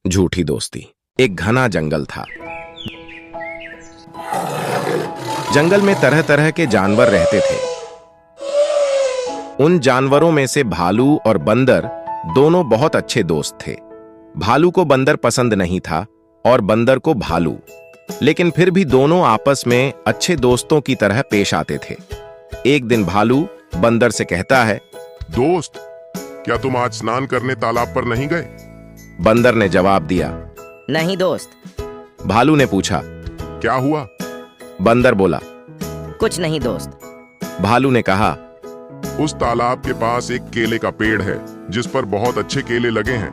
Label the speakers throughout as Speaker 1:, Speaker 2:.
Speaker 1: झूठी दोस्ती। एक घना जंगल था। जंगल में तरह तरह के जानवर रहते थे। उन जानवरों में से भालू और बंदर दोनों बहुत अच्छे दोस्त थे। भालू को बंदर पसंद नहीं था और बंदर को भालू, लेकिन फिर भी दोनों आपस में अच्छे दोस्तों की तरह पेश आते थे। एक दिन भालू बंदर से कहता है,
Speaker 2: दोस्त, क्या तुम आज स्नान करने तालाब पर नहीं गए?
Speaker 1: बंदर ने जवाब दिया,
Speaker 3: नहीं दोस्त।
Speaker 1: भालू ने पूछा,
Speaker 2: क्या हुआ?
Speaker 1: बंदर बोला,
Speaker 3: कुछ नहीं दोस्त।
Speaker 2: भालू ने कहा, उस तालाब के पास एक केले का पेड़ है जिस पर बहुत अच्छे केले लगे हैं।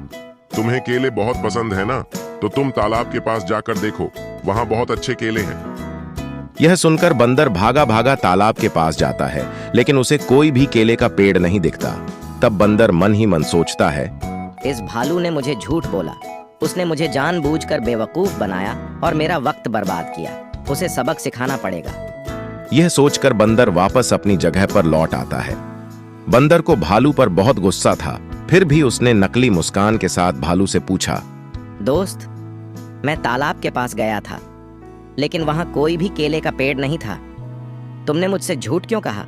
Speaker 2: तुम्हें केले बहुत पसंद है ना, तो तुम तालाब के पास जाकर देखो, वहां बहुत अच्छे केले हैं।
Speaker 1: यह सुनकर बंदर भागा भागा तालाब के पास जाता है, लेकिन उसे कोई भी केले का पेड़ नहीं दिखता। तब बंदर मन ही मन सोचता है,
Speaker 3: इस भालू ने मुझे झूठ बोला। उसने मुझे जानबूझकर बेवकूफ बनाया और मेरा वक्त बर्बाद किया। उसे सबक सिखाना पड़ेगा।
Speaker 1: यह सोचकर बंदर वापस अपनी जगह पर लौट आता है। बंदर को भालू पर बहुत गुस्सा था, फिर भी उसने नकली मुस्कान के साथ भालू से पूछा,
Speaker 3: दोस्त, मैं तालाब के पास गया था, लेकिन वहां कोई भी केले का पेड़ नहीं था। तुमने मुझसे झूठ क्यों कहा?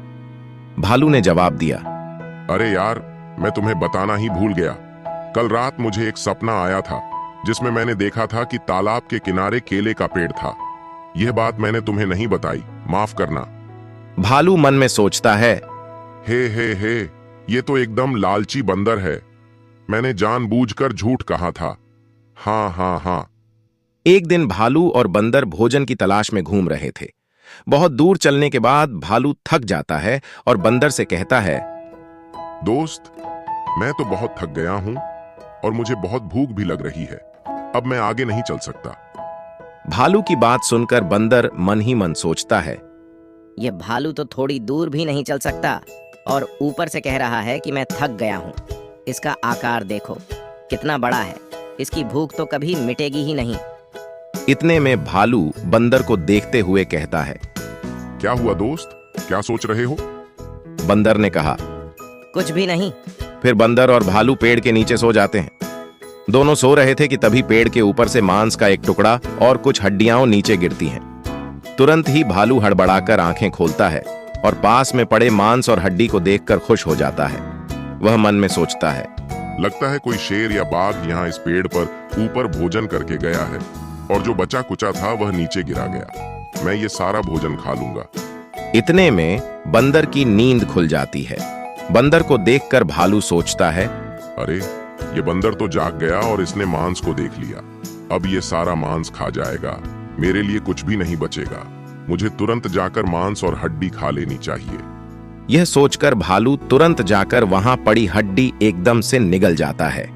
Speaker 1: भालू ने जवाब दिया,
Speaker 2: अरे यार, मैं तुम्हें बताना ही भूल गया। कल रात मुझे एक सपना आया था जिसमें मैंने देखा था कि तालाब के किनारे केले का पेड़ था। यह बात मैंने तुम्हें नहीं बताई, माफ करना।
Speaker 1: भालू मन में सोचता है,
Speaker 2: हे, ये तो एकदम लालची बंदर है। मैंने जानबूझकर झूठ कहा था। हाँ।
Speaker 1: एक दिन भालू और बंदर भोजन की तलाश में घूम रहे थे। बहुत दूर चलने के बाद भालू थक जाता है और बंदर से कहता है,
Speaker 2: दोस्त, मैं तो बहुत थक गया हूं और मुझे बहुत भूख भी लग रही है। अब मैं आगे नहीं चल सकता।
Speaker 1: भालू की बात सुनकर बंदर मन ही मन सोचता है,
Speaker 3: यह भालू तो थोड़ी दूर भी नहीं चल सकता और ऊपर से कह रहा है कि मैं थक गया हूँ। इसका आकार देखो, कितना बड़ा है। इसकी भूख तो कभी मिटेगी ही नहीं।
Speaker 1: इतने में भालू बंदर को देखते हुए कहता है,
Speaker 2: क्या हुआ दोस्त, क्या सोच रहे हो?
Speaker 1: बंदर ने कहा,
Speaker 3: कुछ भी नहीं।
Speaker 1: फिर बंदर और भालू पेड़ के नीचे सो जाते हैं। दोनों सो रहे थे कि तभी पेड़ के ऊपर से मांस का एक टुकड़ा और कुछ हड्डियां नीचे गिरती हैं। तुरंत ही भालू हड़बड़ाकर आंखें खोलता है और पास में पड़े मांस और हड्डी को देखकर खुश हो जाता है। वह मन में सोचता है,
Speaker 2: लगता है कोई शेर या बाघ यहाँ इस पेड़ पर ऊपर भोजन करके गया है और जो बचा कुचा था वह नीचे गिरा गया। मैं ये सारा भोजन खा लूंगा।
Speaker 1: इतने में बंदर की नींद खुल जाती है। बंदर को देखकर भालू सोचता है,
Speaker 2: अरे, ये बंदर तो जाग गया और इसने मांस को देख लिया। अब ये सारा मांस खा जाएगा, मेरे लिए कुछ भी नहीं बचेगा। मुझे तुरंत जाकर मांस और हड्डी खा लेनी चाहिए।
Speaker 1: यह सोचकर भालू तुरंत जाकर वहां पड़ी हड्डी एकदम से निगल जाता है,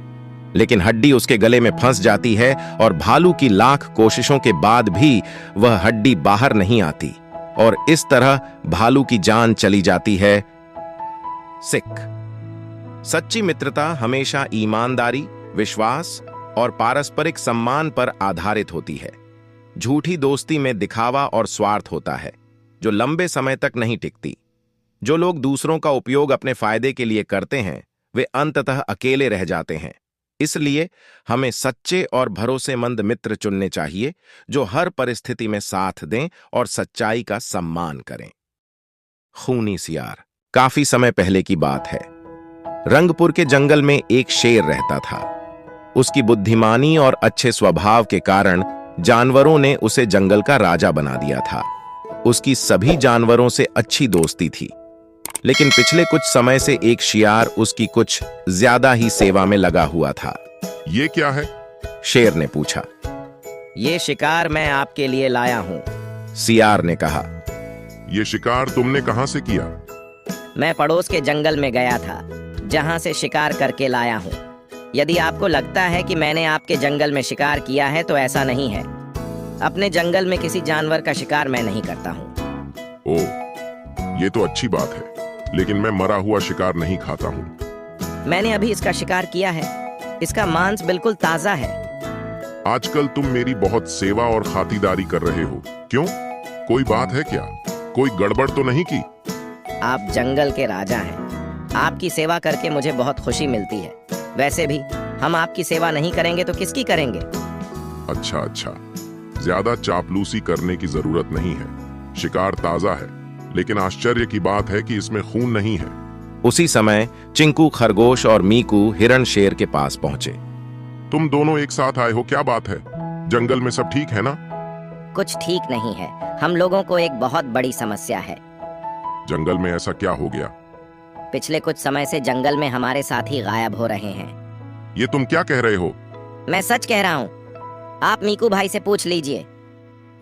Speaker 1: लेकिन हड्डी उसके गले में फंस जाती है और भालू की लाख कोशिशों के बाद भी वह हड्डी बाहर नहीं आती और इस तरह भालू की जान चली जाती है। सिख। सच्ची मित्रता हमेशा ईमानदारी, विश्वास और पारस्परिक सम्मान पर आधारित होती है। झूठी दोस्ती में दिखावा और स्वार्थ होता है, जो लंबे समय तक नहीं टिकती। जो लोग दूसरों का उपयोग अपने फायदे के लिए करते हैं, वे अंततः अकेले रह जाते हैं। इसलिए हमें सच्चे और भरोसेमंद मित्र चुनने चाहिए, जो हर परिस्थिति में साथ दें और सच्चाई का सम्मान करें। खूनी सियार। काफी समय पहले की बात है। रंगपुर के जंगल में एक शेर रहता था। उसकी बुद्धिमानी और अच्छे स्वभाव के कारण जानवरों ने उसे जंगल का राजा बना दिया था। उसकी सभी जानवरों से अच्छी दोस्ती थी, लेकिन पिछले कुछ समय से एक शियार उसकी कुछ ज्यादा ही सेवा में लगा हुआ था।
Speaker 2: ये क्या है?
Speaker 1: शेर ने पूछा।
Speaker 3: ये शिकार मैं आपके लिए लाया हूँ।
Speaker 1: सियार ने कहा।
Speaker 2: ये शिकार तुमने कहां से किया?
Speaker 3: मैं पड़ोस के जंगल में गया था, जहाँ से शिकार करके लाया हूँ। यदि आपको लगता है कि मैंने आपके जंगल में शिकार किया है तो ऐसा नहीं है। अपने जंगल में किसी जानवर का शिकार मैं नहीं करता हूँ।
Speaker 2: ओह, ये तो अच्छी बात है, लेकिन मैं मरा हुआ शिकार नहीं खाता हूँ।
Speaker 3: मैंने अभी इसका शिकार किया है। इसका मांस बिल्कुल ताजा है।
Speaker 2: आजकल तुम मेरी बहुत सेवा और खातिरदारी कर रहे हो, क्यों? कोई बात है क्या? कोई गड़बड़ तो नहीं की?
Speaker 3: आप जंगल के राजा हैं। आपकी सेवा करके मुझे बहुत खुशी मिलती है। वैसे भी हम आपकी सेवा नहीं करेंगे तो किसकी करेंगे?
Speaker 2: अच्छा अच्छा, ज्यादा चापलूसी करने की जरूरत नहीं है। शिकार ताजा है, लेकिन आश्चर्य की बात है कि इसमें खून नहीं है।
Speaker 1: उसी समय चिंकू खरगोश और मीकू हिरण शेर के पास पहुंचे।
Speaker 2: तुम दोनों एक साथ आए हो, क्या बात है? जंगल में सब ठीक है ना?
Speaker 3: कुछ ठीक नहीं है, हम लोगों को एक बहुत बड़ी समस्या है।
Speaker 2: जंगल में ऐसा क्या हो गया?
Speaker 3: पिछले कुछ समय से जंगल में हमारे साथी गायब हो रहे हैं।
Speaker 2: ये तुम क्या कह रहे हो?
Speaker 3: मैं सच कह रहा हूँ, आप मीकू भाई से पूछ लीजिए।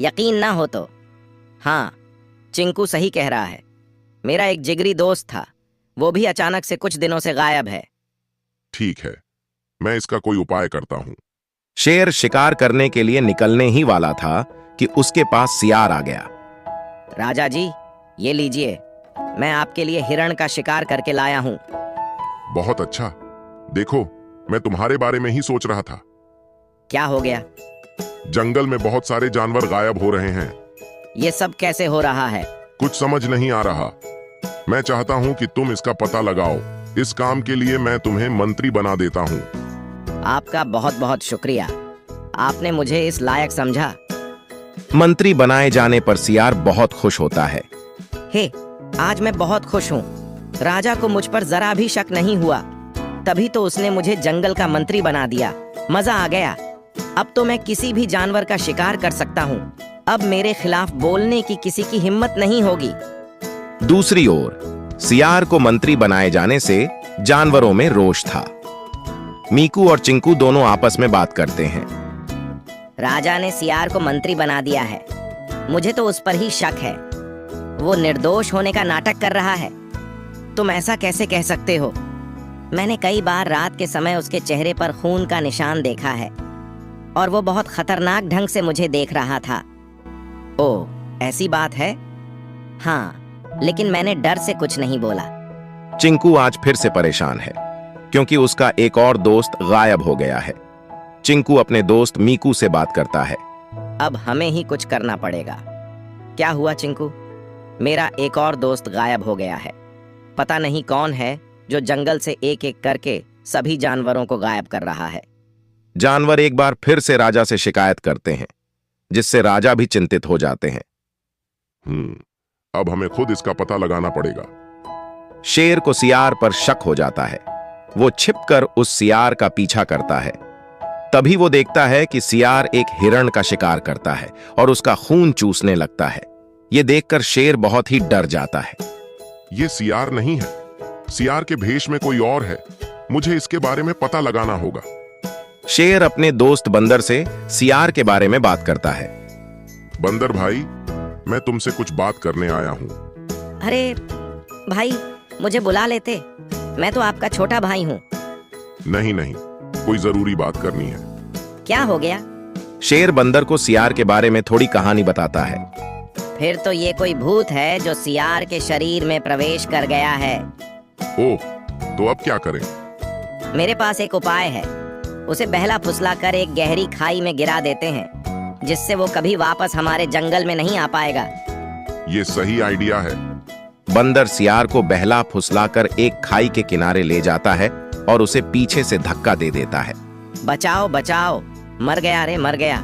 Speaker 3: यकीन ना हो तो। हाँ, चिंकू सही कह रहा है। मेरा एक जिगरी दोस्त था, वो भी अचानक से कुछ दिनों से गायब है।
Speaker 2: ठीक है, मैं इसका कोई उपाय करता हूँ।
Speaker 1: शेर शिकार करने के लिए निकलने ही वाला था कि उसके पास सियार आ गया।
Speaker 3: राजा जी, ये लीजिए, मैं आपके लिए हिरण का शिकार करके लाया हूँ।
Speaker 2: बहुत अच्छा। देखो, मैं तुम्हारे बारे में ही सोच रहा था।
Speaker 3: क्या हो गया?
Speaker 2: जंगल में बहुत सारे जानवर गायब हो रहे हैं।
Speaker 3: ये सब कैसे हो रहा है?
Speaker 2: कुछ समझ नहीं आ रहा। मैं चाहता हूँ कि तुम इसका पता लगाओ। इस काम के लिए मैं तुम्हें मंत्री बना देता हूँ।
Speaker 3: आपका बहुत बहुत शुक्रिया, आपने मुझे इस लायक समझा।
Speaker 1: मंत्री बनाए जाने पर सियार बहुत खुश होता है।
Speaker 3: हे, आज मैं बहुत खुश हूँ। राजा को मुझ पर जरा भी शक नहीं हुआ, तभी तो उसने मुझे जंगल का मंत्री बना दिया। मजा आ गया। अब तो मैं किसी भी जानवर का शिकार कर सकता हूँ। अब मेरे खिलाफ बोलने की किसी की हिम्मत नहीं होगी।
Speaker 1: दूसरी ओर सियार को मंत्री बनाए जाने से जानवरों में रोष था। मीकू और चिंकू दोनों आपस में बात करते हैं।
Speaker 3: राजा ने सियार को मंत्री बना दिया है, मुझे तो उस पर ही शक है। वो निर्दोष होने का नाटक कर रहा है। तुम ऐसा कैसे कह सकते हो? मैंने कई बार रात के समय उसके चेहरे पर खून का निशान देखा है और वो बहुत खतरनाक ढंग से मुझे देख रहा था। ओह, ऐसी बात है? हाँ, लेकिन मैंने डर से कुछ नहीं बोला।
Speaker 1: चिंकू आज फिर से परेशान है क्योंकि उसका एक और दोस्त गायब हो गया है। चिंकू अपने दोस्त मीकू से बात करता है।
Speaker 3: अब हमें ही कुछ करना पड़ेगा। क्या हुआ चिंकू? मेरा एक और दोस्त गायब हो गया है। पता नहीं कौन है जो जंगल से एक एक करके सभी जानवरों को गायब कर रहा है।
Speaker 1: जानवर एक बार फिर से राजा से शिकायत करते हैं, जिससे राजा भी चिंतित हो जाते हैं।
Speaker 2: अब हमें खुद इसका पता लगाना पड़ेगा।
Speaker 1: शेर को सियार पर शक हो जाता है। वो छिपकर उस सियार का पीछा करता है। तभी वो देखता है कि सियार एक हिरण का शिकार करता है और उसका खून चूसने लगता है। ये देखकर शेर बहुत ही डर जाता है।
Speaker 2: ये सियार नहीं है, सियार के भेष में कोई और है। मुझे इसके बारे में पता लगाना होगा।
Speaker 1: शेर अपने दोस्त बंदर से सियार के बारे में बात करता है।
Speaker 2: बंदर भाई, मैं तुमसे कुछ बात करने आया हूँ।
Speaker 3: अरे भाई, मुझे बुला लेते, मैं तो आपका छोटा भाई हूँ।
Speaker 2: नहीं नहीं, कोई जरूरी बात करनी है।
Speaker 3: क्या हो गया?
Speaker 2: शेर बंदर को सियार के बारे में थोड़ी कहानी बताता है।
Speaker 3: फिर तो ये कोई भूत है जो सियार के शरीर में प्रवेश कर गया है।
Speaker 2: ओह, तो अब क्या करें?
Speaker 3: मेरे पास एक उपाय है। उसे बहला फुसला कर एक गहरी खाई में गिरा देते हैं, जिससे वो कभी वापस हमारे जंगल में नहीं आ पाएगा।
Speaker 2: ये सही आइडिया है।
Speaker 1: बंदर सियार को बहला फुसलाकर एक खाई के किनारे ले जाता है और उसे पीछे से धक्का दे देता है।
Speaker 3: बचाओ बचाओ, मर गया रे मर गया।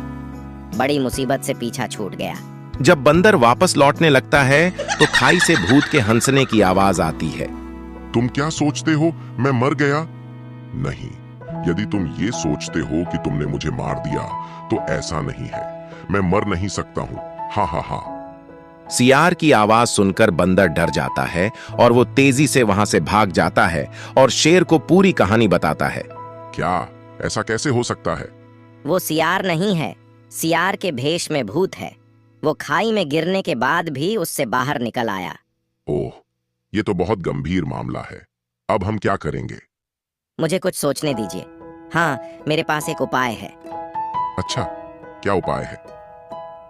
Speaker 3: बड़ी मुसीबत से पीछा छूट गया।
Speaker 1: जब बंदर वापस लौटने लगता है तो खाई से भूत के हंसने की आवाज आती है।
Speaker 2: तुम क्या सोचते हो, मैं मर गया? नहीं, यदि तुम ये सोचते हो कि तुमने मुझे मार दिया तो ऐसा नहीं है। मैं मर नहीं सकता हूँ। हा हा हा।
Speaker 1: सियार की आवाज सुनकर बंदर डर जाता है और वो तेजी से वहां से भाग जाता है और शेर को पूरी कहानी बताता है।
Speaker 2: क्या ऐसा कैसे हो सकता है?
Speaker 3: वो सियार नहीं है, सियार के भेष में भूत है। वो खाई में गिरने के बाद भी उससे बाहर निकल आया।
Speaker 2: ओह, ये तो बहुत गंभीर मामला है। अब हम क्या करेंगे?
Speaker 3: मुझे कुछ सोचने दीजिए। हाँ, मेरे पास एक उपाय है।
Speaker 2: अच्छा, क्या उपाय है?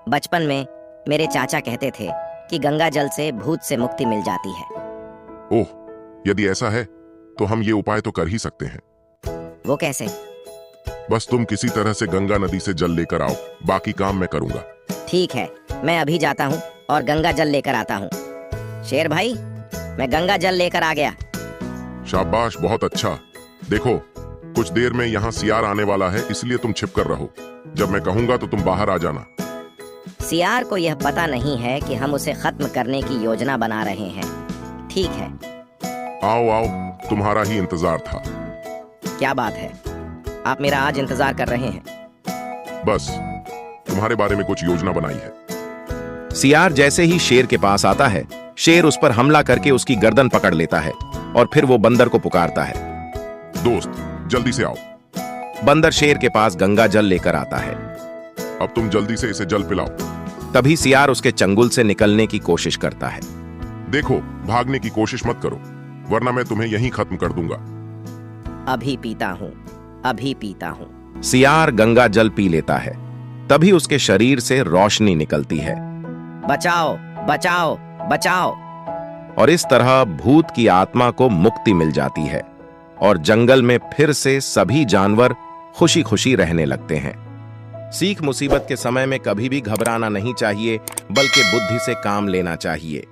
Speaker 3: बचपन में मेरे चाचा कहते थे कि गंगा जल से भूत से मुक्ति मिल जाती है।
Speaker 2: ओह, यदि ऐसा है तो हम ये उपाय तो कर ही सकते हैं।
Speaker 3: वो कैसे?
Speaker 2: बस तुम किसी तरह से गंगा नदी से जल लेकर आओ, बाकी काम मैं करूंगा।
Speaker 3: ठीक है, मैं अभी जाता हूँ और गंगा जल लेकर आता हूँ। शेर भाई, मैं गंगा जल लेकर आ गया।
Speaker 2: शाबाश, बहुत अच्छा। देखो, कुछ देर में यहाँ सियार आने वाला है, इसलिए तुम छिप कर रहो। जब मैं कहूंगा तो तुम बाहर आ जाना।
Speaker 3: सियार को यह पता नहीं है कि हम उसे खत्म करने की योजना बना रहे हैं। ठीक है,
Speaker 2: आओ आओ, तुम्हारा ही इंतजार था।
Speaker 3: क्या बात है, आप मेरा आज इंतजार कर रहे हैं?
Speaker 2: बस तुम्हारे बारे में कुछ योजना बनाई है।
Speaker 1: सियार जैसे ही शेर के पास आता है, शेर उस पर हमला करके उसकी गर्दन पकड़ लेता है और फिर वो बंदर को पुकारता है।
Speaker 2: दोस्त जल्दी से आओ।
Speaker 1: बंदर शेर के पास गंगा जल लेकर आता है।
Speaker 2: अब तुम जल्दी से इसे जल पिलाओ।
Speaker 1: तभी सियार उसके चंगुल से निकलने की कोशिश करता है।
Speaker 2: देखो, भागने की कोशिश मत करो, वरना मैं तुम्हें यहीं खत्म कर दूंगा।
Speaker 3: अभी पीता हूँ, अभी पीता हूँ।
Speaker 1: सियार गंगा जल पी लेता है। तभी उसके शरीर से रोशनी निकलती है
Speaker 3: बचाओ, बचाओ, बचाओ।
Speaker 1: और इस तरह भूत की आत्मा को मुक्ति मिल जाती है और जंगल में फिर से सभी जानवर खुशी खुशी रहने लगते हैं। सीख, मुसीबत के समय में कभी भी घबराना नहीं चाहिए, बल्कि बुद्धि से काम लेना चाहिए।